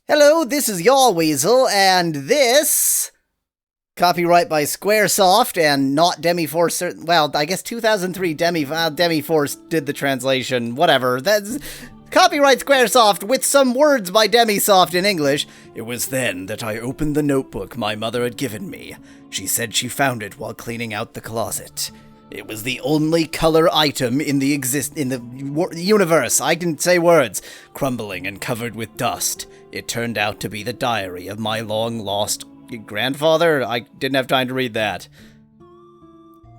Hello, this is Yahweasel, and this... Copyright by Squaresoft and not Demiforce... Well, I guess 2003 Demiforce did the translation. Whatever. That's... Copyright Squaresoft with some words by Demisoft in English. It was then that I opened the notebook my mother had given me. She said she found it while cleaning out the closet. It was the only color item in the universe. I can say words. Crumbling and covered with dust. It turned out to be the diary of my long-lost grandfather. I didn't have time to read that.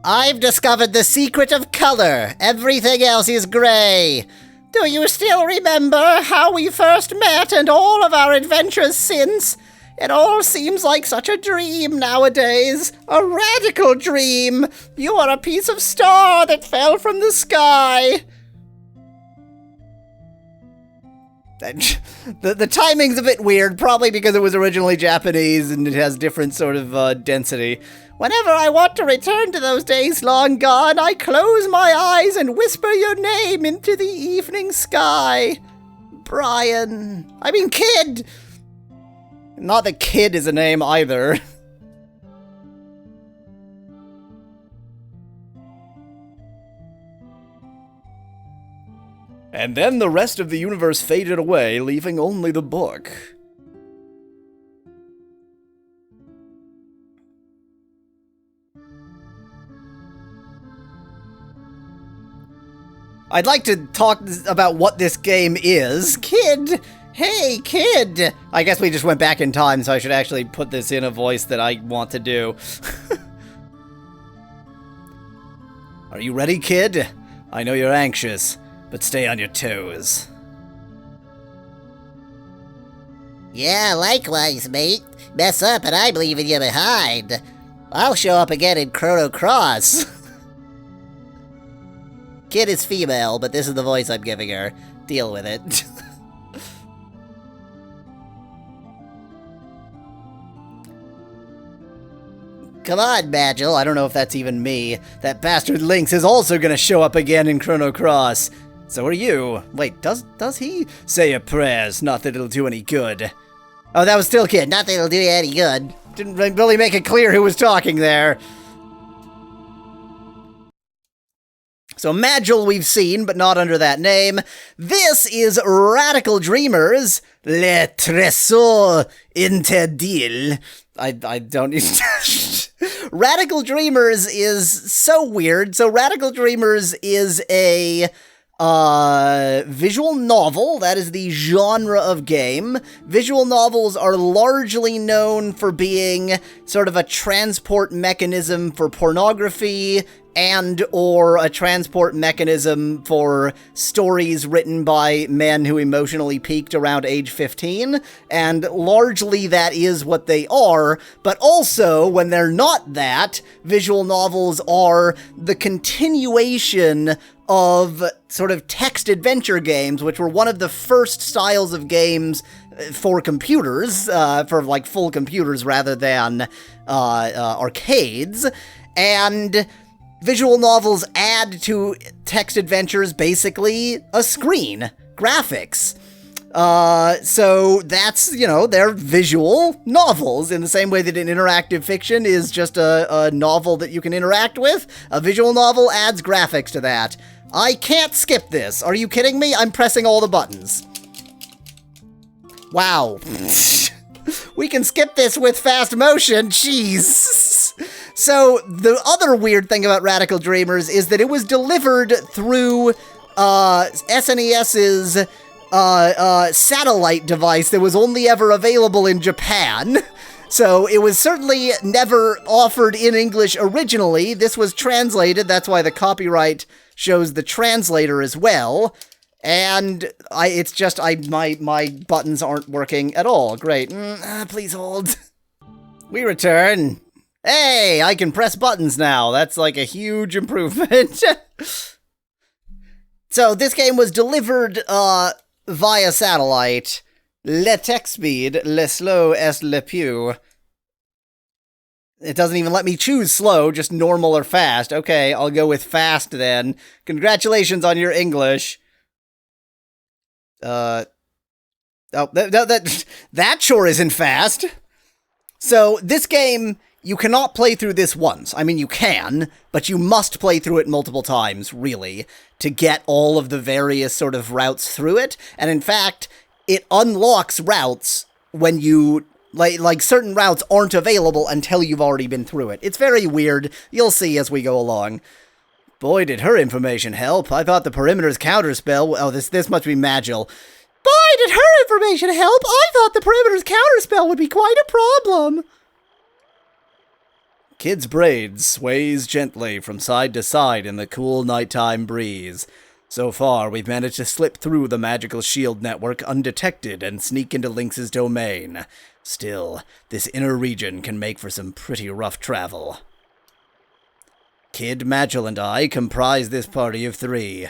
I've discovered the secret of color. Everything else is gray. Do you still remember how we first met and all of our adventures since? It all seems like such a dream nowadays. A radical dream. You are a piece of star that fell from the sky. The timing's a bit weird, probably because it was originally Japanese and it has different sort of density. Whenever I want to return to those days long gone, I close my eyes and whisper your name into the evening sky. Brian. I mean, Kid. Not that Kid is a name either. And then the rest of the universe faded away, leaving only the book. I'd like to talk about what this game is. Kid! Hey, Kid! I guess we just went back in time, so I should actually put this in a voice that I want to do. Are you ready, Kid? I know you're anxious, but stay on your toes. Yeah, likewise, mate. Mess up and I'm leaving you behind. I'll show up again in Chrono Cross. Kid is female, but this is the voice I'm giving her. Deal with it. Come on, Magil. I don't know if that's even me. That bastard Lynx is also gonna show up again in Chrono Cross. So are you. Wait, does he? Say your prayers, not that it'll do any good. Oh, that was still Kid. Not that it'll do you any good. Didn't really make it clear who was talking there. So Magil we've seen, but not under that name. This is Radical Dreamers, Le Trésor Interdit. I don't... Radical Dreamers is so weird. So Radical Dreamers is a visual novel. That is the genre of game. Visual novels are largely known for being sort of a transport mechanism for pornography and or a transport mechanism for stories written by men who emotionally peaked around age 15, and largely that is what they are, but also, when they're not that, visual novels are the continuation of sort of text adventure games, which were one of the first styles of games for computers, for like full computers rather than arcades, and visual novels add to text adventures basically a screen, graphics. So that's, they're visual novels in the same way that an interactive fiction is just a novel that you can interact with. A visual novel adds graphics to that. I can't skip this. Are you kidding me? I'm pressing all the buttons. Wow. We can skip this with fast motion. Jeez. So, the other weird thing about Radical Dreamers is that it was delivered through SNES's satellite device that was only ever available in Japan. So, it was certainly never offered in English originally. This was translated, that's why the copyright shows the translator as well. And my buttons aren't working at all. Great. Please hold. We return. Hey, I can press buttons now. That's like a huge improvement. So this game was delivered via satellite. Le text speed, le slow est le plus. It doesn't even let me choose slow, just normal or fast. Okay, I'll go with fast then. Congratulations on your English. Oh, that sure isn't fast. So, this game, you cannot play through this once. I mean, you can, but you must play through it multiple times, really, to get all of the various sort of routes through it. And in fact, it unlocks routes when you... Like, certain routes aren't available until you've already been through it. It's very weird. You'll see as we go along. Boy, did her information help. I thought the perimeter's counterspell... Oh, this must be Magil. Boy, did her information help. I thought the perimeter's counterspell would be quite a problem. Kid's braid sways gently from side to side in the cool nighttime breeze. So far, we've managed to slip through the magical shield network undetected and sneak into Lynx's domain. Still, this inner region can make for some pretty rough travel. Kid, Magil, and I comprise this party of 3.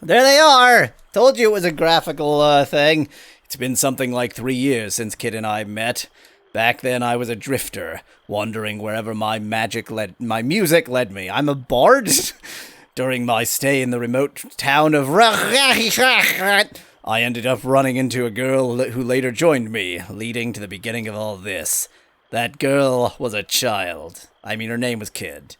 There they are! Told you it was a graphical, thing. It's been something like 3 years since Kid and I met. Back then, I was a drifter, wandering wherever my music led me. I'm a bard? During my stay in the remote town of I ended up running into a girl who later joined me, leading to the beginning of all this. That girl was a child. I mean, her name was Kid.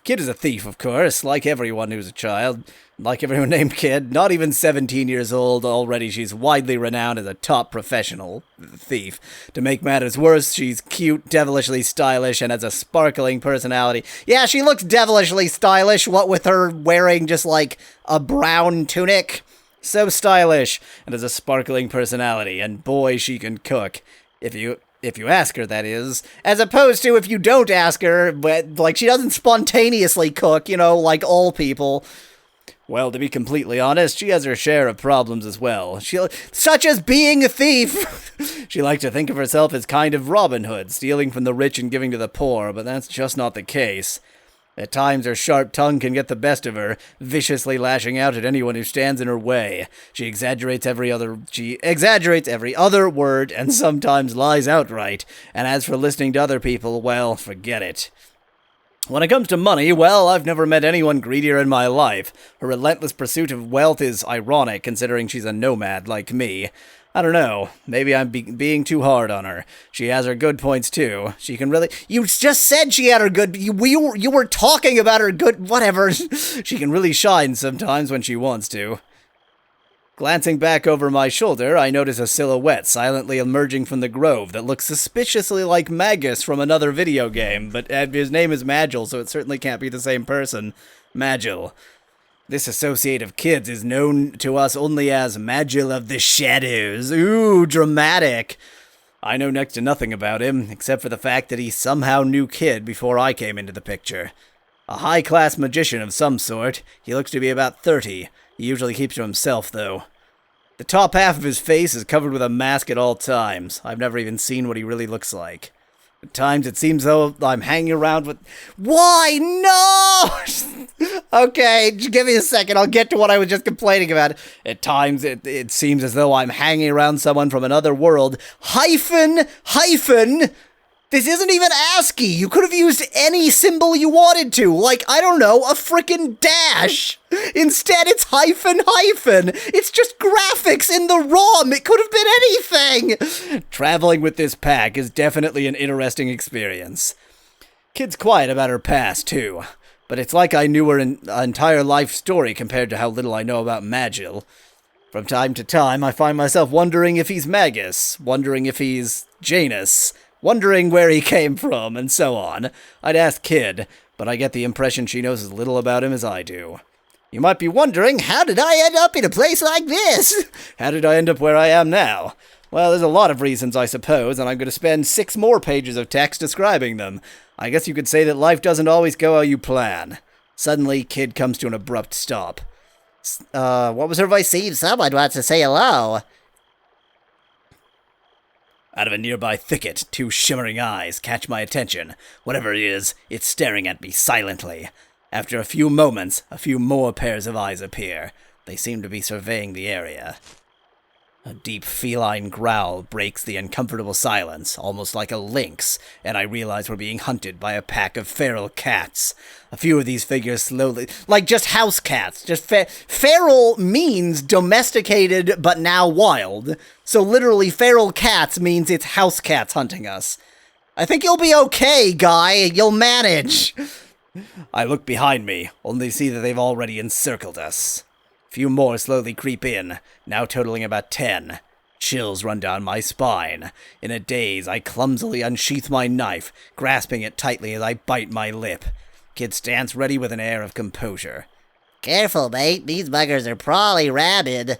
Kid is a thief, of course, like everyone who's a child. Like everyone named Kid, not even 17 years old, already she's widely renowned as a top professional thief. To make matters worse, she's cute, devilishly stylish, and has a sparkling personality. Yeah, she looks devilishly stylish, what with her wearing just like a brown tunic. So stylish, and has a sparkling personality, and boy, she can cook. If you ask her, that is. As opposed to if you don't ask her, but, like, she doesn't spontaneously cook, you know, like all people. Well, to be completely honest, she has her share of problems as well. Such as being a thief! She likes to think of herself as kind of Robin Hood, stealing from the rich and giving to the poor, but that's just not the case. At times, her sharp tongue can get the best of her, viciously lashing out at anyone who stands in her way. She exaggerates every other word and sometimes lies outright. And as for listening to other people, well, forget it. When it comes to money, well, I've never met anyone greedier in my life. Her relentless pursuit of wealth is ironic, considering she's a nomad like me. I don't know. Maybe I'm being too hard on her. She has her good points, too. She can really... You just said she had her good... You were talking about her good... Whatever. She can really shine sometimes when she wants to. Glancing back over my shoulder, I notice a silhouette silently emerging from the grove that looks suspiciously like Magus from another video game, but his name is Magil, so it certainly can't be the same person. Magil. This associate of Kid's is known to us only as Magil of the Shadows. Ooh, dramatic. I know next to nothing about him, except for the fact that he somehow knew Kid before I came into the picture. A high-class magician of some sort. He looks to be about 30. He usually keeps to himself, though. The top half of his face is covered with a mask at all times. I've never even seen what he really looks like. At times, it seems though I'm hanging around with... Why? No! Okay, just give me a second. I'll get to what I was just complaining about. At times, it seems as though I'm hanging around someone from another world. Hyphen... This isn't even ASCII. You could have used any symbol you wanted to. Like, I don't know, a frickin' dash. Instead, it's hyphen. It's just graphics in the ROM. It could have been anything. Traveling with this pack is definitely an interesting experience. Kid's quiet about her past, too. But it's like I knew her entire life story compared to how little I know about Magil. From time to time, I find myself wondering if he's Magus, wondering if he's Janus, wondering where he came from, and so on. I'd ask Kid, but I get the impression she knows as little about him as I do. You might be wondering, how did I end up in a place like this? How did I end up where I am now? Well, there's a lot of reasons, I suppose, and I'm going to spend 6 more pages of text describing them. I guess you could say that life doesn't always go how you plan. Suddenly, Kid comes to an abrupt stop. What was her voice? See, someone wants to say hello. Out of a nearby thicket, 2 shimmering eyes catch my attention. Whatever it is, it's staring at me silently. After a few moments, a few more pairs of eyes appear. They seem to be surveying the area. A deep feline growl breaks the uncomfortable silence, almost like a lynx, and I realize we're being hunted by a pack of feral cats. A few of these figures slowly... like just house cats. Just feral means domesticated, but now wild. So literally feral cats means it's house cats hunting us. I think you'll be okay, guy. You'll manage. I look behind me, only see that they've already encircled us. Few more slowly creep in, now totaling about 10. Chills run down my spine. In a daze, I clumsily unsheath my knife, grasping it tightly as I bite my lip. Kid stands ready with an air of composure. Careful, mate. These buggers are probably rabid.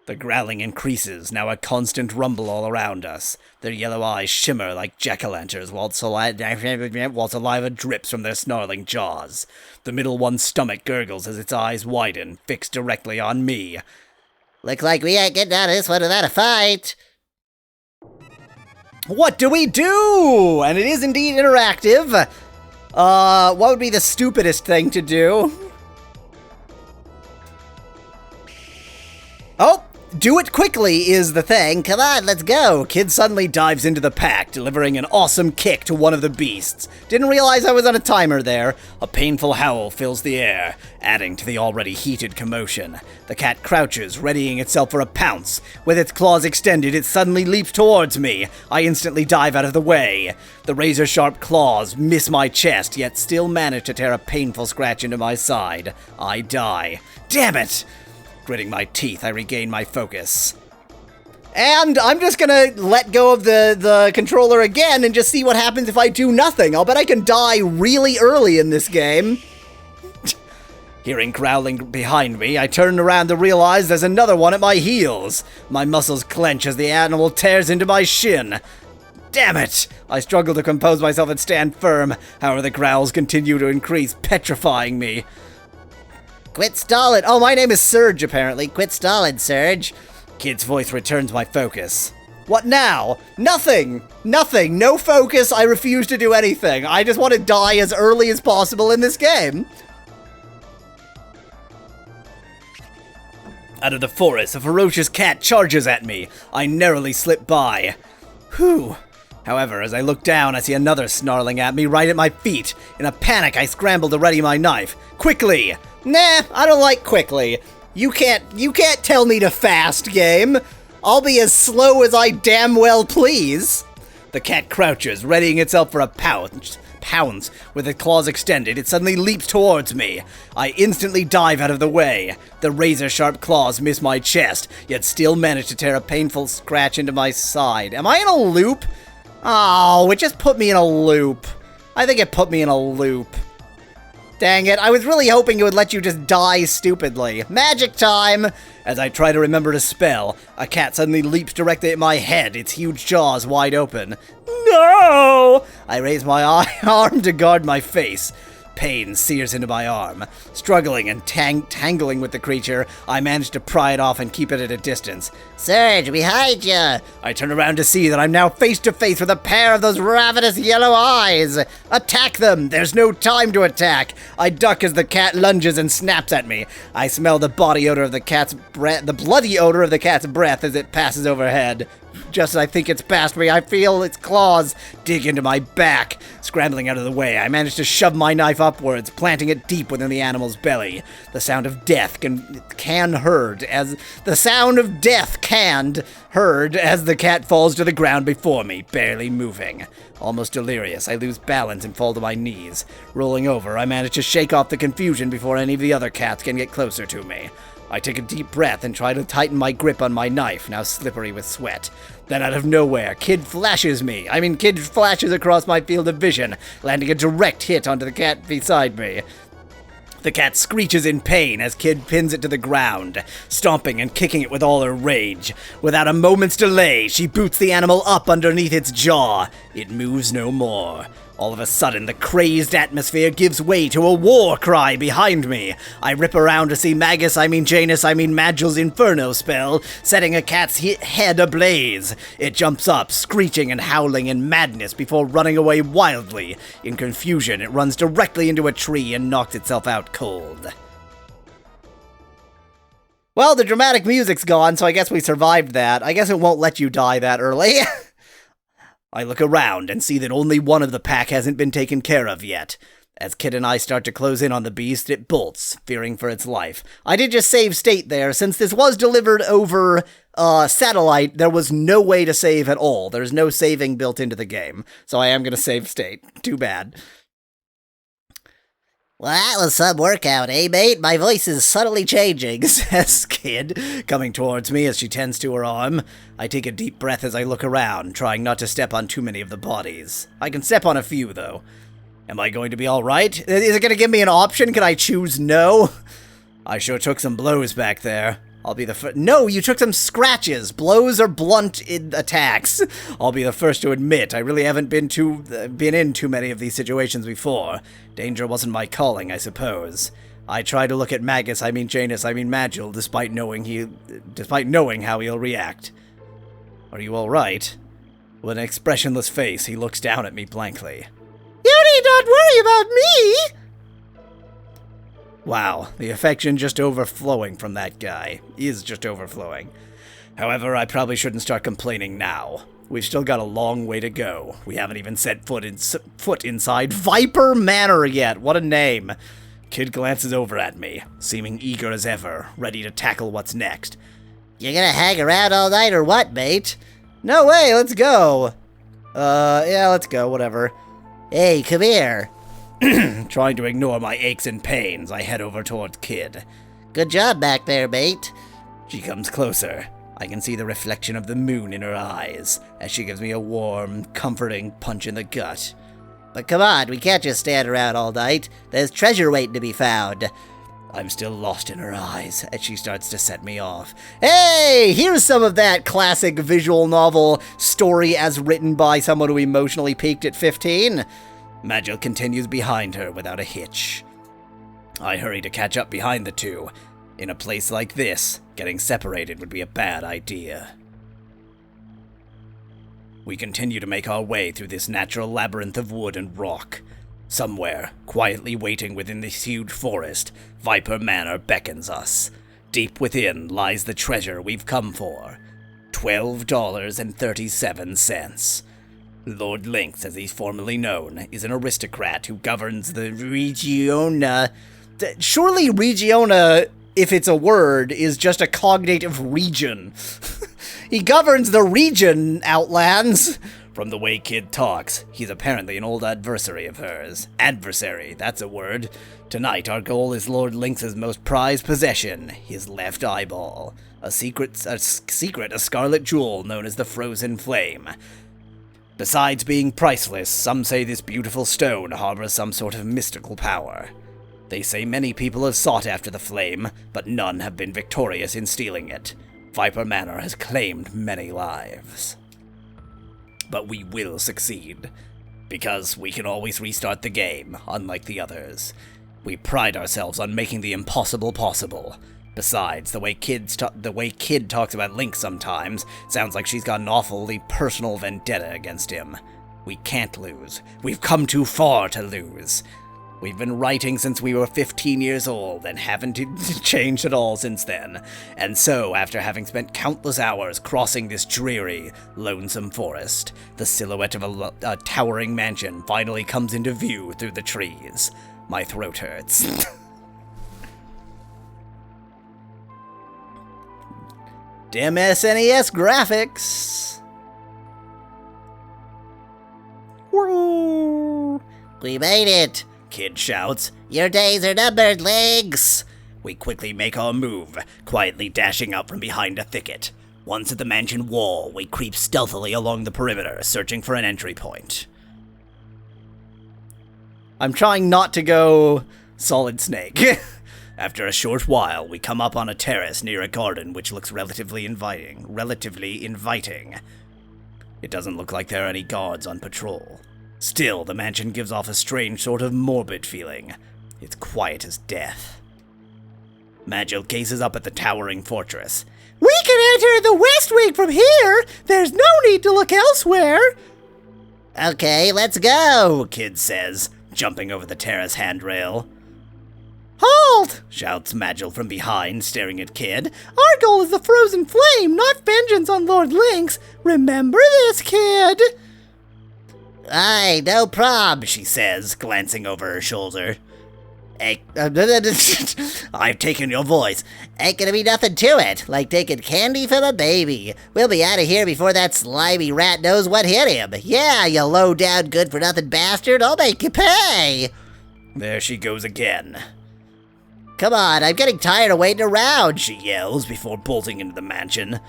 The growling increases, now a constant rumble all around us. Their yellow eyes shimmer like jack-o'-lanterns while saliva drips from their snarling jaws. The middle one's stomach gurgles as its eyes widen, fixed directly on me. Looks like we ain't getting out of this one without a fight. What do we do? And it is indeed interactive. What would be the stupidest thing to do? Oh! Do it quickly is the thing. Come on, let's go. Kid suddenly dives into the pack, delivering an awesome kick to one of the beasts. Didn't realize I was on a timer there. A painful howl fills the air, adding to the already heated commotion. The cat crouches, readying itself for a pounce. With its claws extended, it suddenly leaps towards me. I instantly dive out of the way. The razor-sharp claws miss my chest, yet still manage to tear a painful scratch into my side. I die. Damn it! Gritting my teeth, I regain my focus. And I'm just gonna let go of the controller again and just see what happens if I do nothing. I'll bet I can die really early in this game. Hearing growling behind me, I turn around to realize there's another one at my heels. My muscles clench as the animal tears into my shin. Damn it! I struggle to compose myself and stand firm. However, the growls continue to increase, petrifying me. Quit stalling. Oh, my name is Serge, apparently. Quit stalling, Serge. Kid's voice returns my focus. What now? Nothing! Nothing! No focus! I refuse to do anything! I just want to die as early as possible in this game! Out of the forest, a ferocious cat charges at me. I narrowly slip by. Whew. However, as I look down, I see another snarling at me right at my feet. In a panic, I scramble to ready my knife. Quickly! Nah, I don't like quickly. You can't tell me to fast, game. I'll be as slow as I damn well please. The cat crouches, readying itself for a pounce. With its claws extended, it suddenly leaps towards me. I instantly dive out of the way. The razor-sharp claws miss my chest, yet still manage to tear a painful scratch into my side. Am I in a loop? Oh, it just put me in a loop. I think it put me in a loop. Dang it, I was really hoping it would let you just die stupidly. Magic time! As I try to remember to spell, a cat suddenly leaps directly at my head, its huge jaws wide open. No! I raise my arm to guard my face. Pain sears into my arm. Struggling and tangling with the creature, I manage to pry it off and keep it at a distance. Serge, behind you! I turn around to see that I'm now face to face with a pair of those ravenous yellow eyes. Attack them! There's no time to attack. I duck as the cat lunges and snaps at me. I smell the body odor of the cat's breath, the bloody odor of the cat's breath as it passes overhead. Just as I think it's past me, I feel its claws dig into my back. Scrambling out of the way, I manage to shove my knife upwards, planting it deep within the animal's belly. The sound of death canned heard as the cat falls to the ground before me, barely moving. Almost delirious, I lose balance and fall to my knees. Rolling over, I manage to shake off the confusion before any of the other cats can get closer to me. I take a deep breath and try to tighten my grip on my knife, now slippery with sweat. Then out of nowhere, Kid flashes across my field of vision, landing a direct hit onto the cat beside me. The cat screeches in pain as Kid pins it to the ground, stomping and kicking it with all her rage. Without a moment's delay, she boots the animal up underneath its jaw. It moves no more. All of a sudden, the crazed atmosphere gives way to a war cry behind me. I rip around to see Magil's Inferno spell, setting a cat's head ablaze. It jumps up, screeching and howling in madness before running away wildly. In confusion, it runs directly into a tree and knocks itself out cold. Well, the dramatic music's gone, so I guess we survived that. I guess it won't let you die that early. I look around and see that only one of the pack hasn't been taken care of yet. As Kid and I start to close in on the beast, it bolts, fearing for its life. I did just save state there. Since this was delivered over satellite, there was no way to save at all. There's no saving built into the game. So I am going to save state. Too bad. Well, that was some workout, eh, mate? My voice is subtly changing, says Kid, coming towards me as she tends to her arm. I take a deep breath as I look around, trying not to step on too many of the bodies. I can step on a few, though. Am I going to be alright? Is it going to give me an option? Can I choose no? I sure took some blows back there. I'll be the first. No, you took some scratches. Blows are blunt attacks. I'll be the first to admit I really haven't been in too many of these situations before. Danger wasn't my calling, I suppose. I try to look at Janus, Magil, despite knowing how he'll react. Are you all right? With an expressionless face, he looks down at me blankly. You need not worry about me! Wow, the affection just overflowing from that guy is just overflowing. However, I probably shouldn't start complaining now. We've still got a long way to go. We haven't even set foot inside Viper Manor yet. What a name. Kid glances over at me, seeming eager as ever, ready to tackle what's next. You gonna hang around all night or what, mate? No way, let's go. Yeah, let's go, whatever. Hey, come here. Trying to ignore my aches and pains, I head over towards Kid. Good job back there, mate. She comes closer. I can see the reflection of the moon in her eyes, as she gives me a warm, comforting punch in the gut. But come on, we can't just stand around all night. There's treasure waiting to be found. I'm still lost in her eyes as she starts to set me off. Hey, here's some of that classic visual novel story as written by someone who emotionally peaked at 15. Magil continues behind her without a hitch. I hurry to catch up behind the two. In a place like this, getting separated would be a bad idea. We continue to make our way through this natural labyrinth of wood and rock. Somewhere, quietly waiting within this huge forest, Viper Manor beckons us. Deep within lies the treasure we've come for. $12.37. Lord Lynx, as he's formerly known, is an aristocrat who governs the Regiona. Surely Regiona, if it's a word, is just a cognative region. He governs the region, Outlands. From the way Kid talks, he's apparently an old adversary of hers. Adversary, that's a word. Tonight, our goal is Lord Lynx's most prized possession, his left eyeball. A scarlet jewel known as the Frozen Flame. Besides being priceless, some say this beautiful stone harbors some sort of mystical power. They say many people have sought after the flame, but none have been victorious in stealing it. Viper Manor has claimed many lives. But we will succeed, because we can always restart the game, unlike the others. We pride ourselves on making the impossible possible. Besides, the way Kid talks about Link sometimes sounds like she's got an awfully personal vendetta against him. We can't lose. We've come too far to lose. We've been writing since we were 15 years old and haven't changed at all since then. And so, after having spent countless hours crossing this dreary, lonesome forest, the silhouette of a towering mansion finally comes into view through the trees. My throat hurts. Dim SNES graphics. Woo! We made it! Kid shouts. Your days are numbered, Legs! We quickly make our move, quietly dashing out from behind a thicket. Once at the mansion wall, we creep stealthily along the perimeter, searching for an entry point. I'm trying not to go Solid Snake. After a short while, we come up on a terrace near a garden which looks relatively inviting. It doesn't look like there are any guards on patrol. Still, the mansion gives off a strange sort of morbid feeling. It's quiet as death. Magil gazes up at the towering fortress. We can enter the west wing from here! There's no need to look elsewhere! Okay, let's go, Kid says, jumping over the terrace handrail. Halt! Shouts Magil from behind, staring at Kid. Our goal is the frozen flame, not vengeance on Lord Lynx. Remember this, Kid! Aye, no prob, she says, glancing over her shoulder. Hey, I've taken your voice. Ain't gonna be nothing to it, like taking candy from a baby. We'll be out of here before that slimy rat knows what hit him. Yeah, you low-down good-for-nothing bastard, I'll make you pay. There she goes again. Come on, I'm getting tired of waiting around, she yells before bolting into the mansion.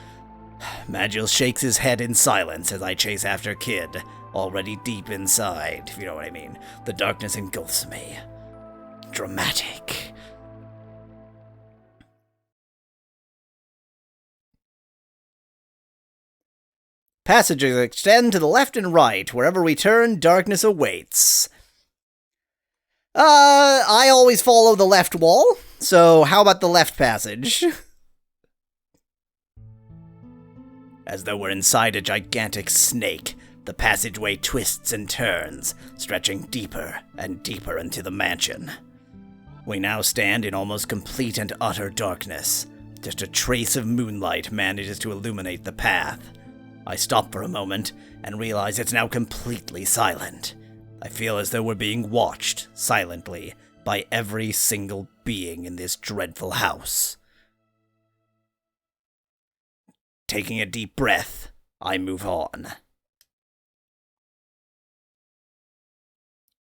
Magil shakes his head in silence as I chase after Kid, already deep inside, if you know what I mean. The darkness engulfs me. Dramatic. Passages extend to the left and right. Wherever we turn, darkness awaits. I always follow the left wall, so how about the left passage? As though we're inside a gigantic snake, the passageway twists and turns, stretching deeper and deeper into the mansion. We now stand in almost complete and utter darkness. Just a trace of moonlight manages to illuminate the path. I stop for a moment and realize it's now completely silent. I feel as though we're being watched, silently, by every single being in this dreadful house. Taking a deep breath, I move on.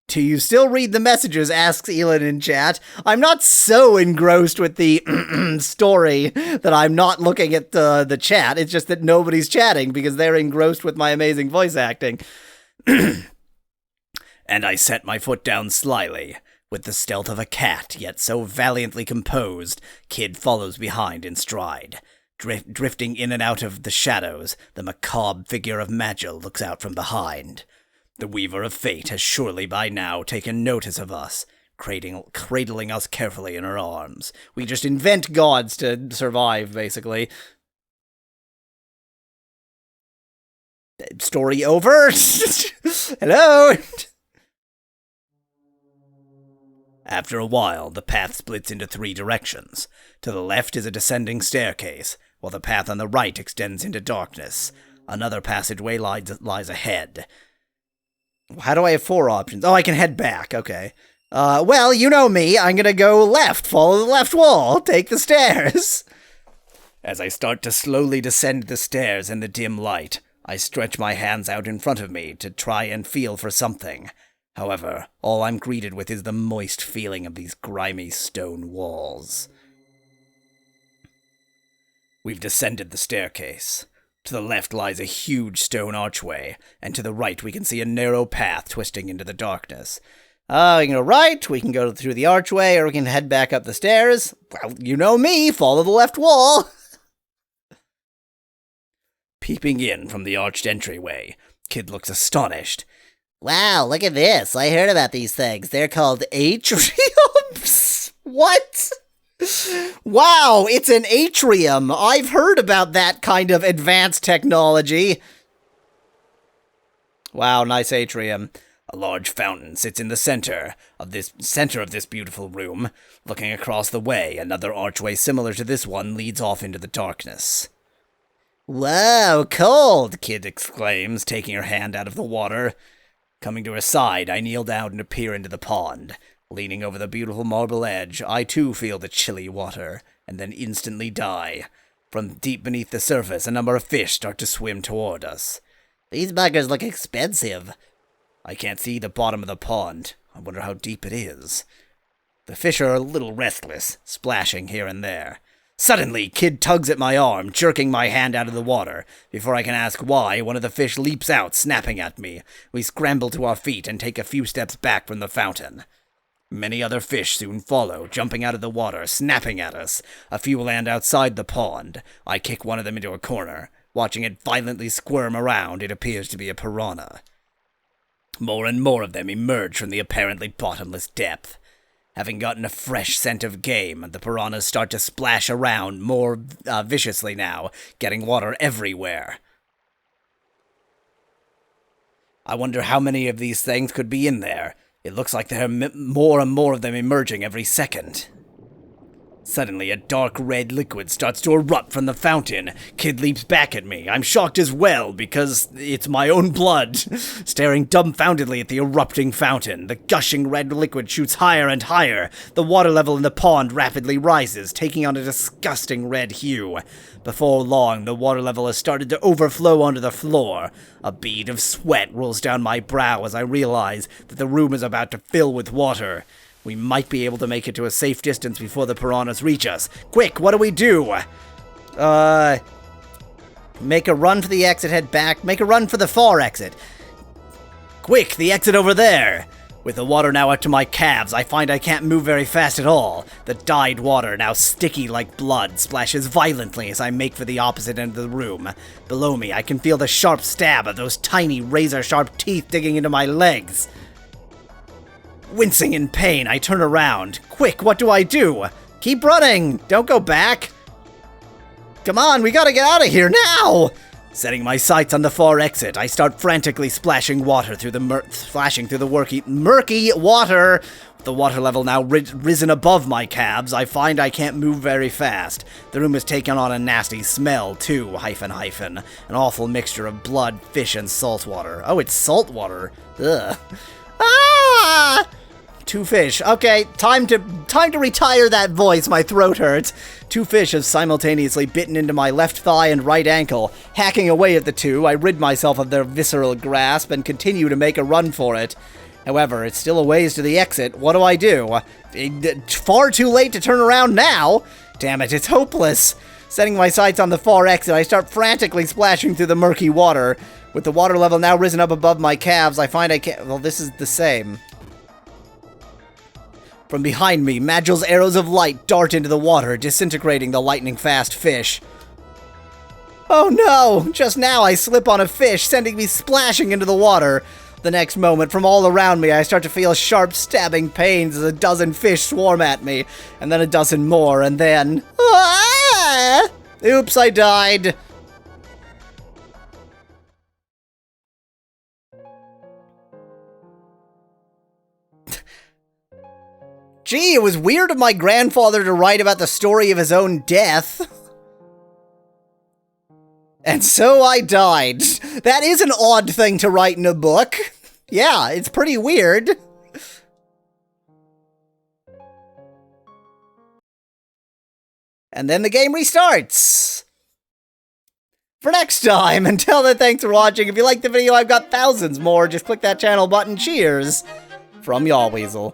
Do you still read the messages? Asks Elin in chat. I'm not so engrossed with the story that I'm not looking at the chat. It's just that nobody's chatting because they're engrossed with my amazing voice acting. And I set my foot down slyly. With the stealth of a cat, yet so valiantly composed, Kid follows behind in stride. Drifting in and out of the shadows, the macabre figure of Magil looks out from behind. The Weaver of Fate has surely by now taken notice of us, cradling us carefully in her arms. We just invent gods to survive, basically. Story over? Hello? After a while, the path splits into 3 directions. To the left is a descending staircase, while the path on the right extends into darkness. Another passageway lies ahead. How do I have 4 options? Oh, I can head back. Okay. Well, you know me. I'm gonna go left. Follow the left wall. Take the stairs. As I start to slowly descend the stairs in the dim light, I stretch my hands out in front of me to try and feel for something. However, all I'm greeted with is the moist feeling of these grimy stone walls. We've descended the staircase. To the left lies a huge stone archway, and to the right we can see a narrow path twisting into the darkness. We can go right, we can go through the archway, or we can head back up the stairs. Well, you know me, follow the left wall. Peeping in from the arched entryway, Kid looks astonished. Wow, look at this. I heard about these things. They're called atriums. What? Wow, it's an atrium. I've heard about that kind of advanced technology. Wow, nice atrium. A large fountain sits in the center of this beautiful room. Looking across the way, another archway similar to this one leads off into the darkness. Whoa, cold, Kid exclaims, taking her hand out of the water. Coming to her side, I kneel down and peer into the pond. Leaning over the beautiful marble edge, I too feel the chilly water, and then instantly die. From deep beneath the surface, a number of fish start to swim toward us. These buggers look expensive. I can't see the bottom of the pond. I wonder how deep it is. The fish are a little restless, splashing here and there. Suddenly, Kid tugs at my arm, jerking my hand out of the water. Before I can ask why, one of the fish leaps out, snapping at me. We scramble to our feet and take a few steps back from the fountain. Many other fish soon follow, jumping out of the water, snapping at us. A few land outside the pond. I kick one of them into a corner. Watching it violently squirm around, it appears to be a piranha. More and more of them emerge from the apparently bottomless depth. Having gotten a fresh scent of game, the piranhas start to splash around more viciously now, getting water everywhere. I wonder how many of these things could be in there. It looks like there are more and more of them emerging every second. Suddenly, a dark red liquid starts to erupt from the fountain. Kid leaps back at me. I'm shocked as well, because it's my own blood. Staring dumbfoundedly at the erupting fountain, the gushing red liquid shoots higher and higher. The water level in the pond rapidly rises, taking on a disgusting red hue. Before long, the water level has started to overflow onto the floor. A bead of sweat rolls down my brow as I realize that the room is about to fill with water. We might be able to make it to a safe distance before the piranhas reach us. Quick, what do we do? Make a run for the exit, head back. Make a run for the far exit. Quick, the exit over there. With the water now up to my calves, I find I can't move very fast at all. The dyed water, now sticky like blood, splashes violently as I make for the opposite end of the room. Below me, I can feel the sharp stab of those tiny razor-sharp teeth digging into my legs. Wincing in pain, I turn around. Quick, what do I do? Keep running! Don't go back! Come on, we gotta get out of here now! Setting my sights on the far exit, I start frantically splashing water through the murky water. With the water level now risen above my calves, I find I can't move very fast. The room has taken on a nasty smell, too, An awful mixture of blood, fish, and salt water. Oh, it's salt water. Ugh. Ah! 2 fish. Okay, time to retire that voice. My throat hurts. 2 fish have simultaneously bitten into my left thigh and right ankle. Hacking away at the 2, I rid myself of their visceral grasp and continue to make a run for it. However, it's still a ways to the exit. What do I do? Far too late to turn around now. Damn it, it's hopeless. Setting my sights on the far exit, I start frantically splashing through the murky water. With the water level now risen up above my calves, I find I can't... Well, this is the same. From behind me, Magil's arrows of light dart into the water, disintegrating the lightning-fast fish. Oh no! Just now I slip on a fish, sending me splashing into the water. The next moment, from all around me, I start to feel sharp, stabbing pains as a dozen fish swarm at me, and then a dozen more, and then... Ah! Oops, I died. Gee, it was weird of my grandfather to write about the story of his own death. And so I died. That is an odd thing to write in a book. Yeah, it's pretty weird. And then the game restarts. For next time, until then, thanks for watching. If you liked the video, I've got thousands more. Just click that channel button. Cheers. From Yahweasel.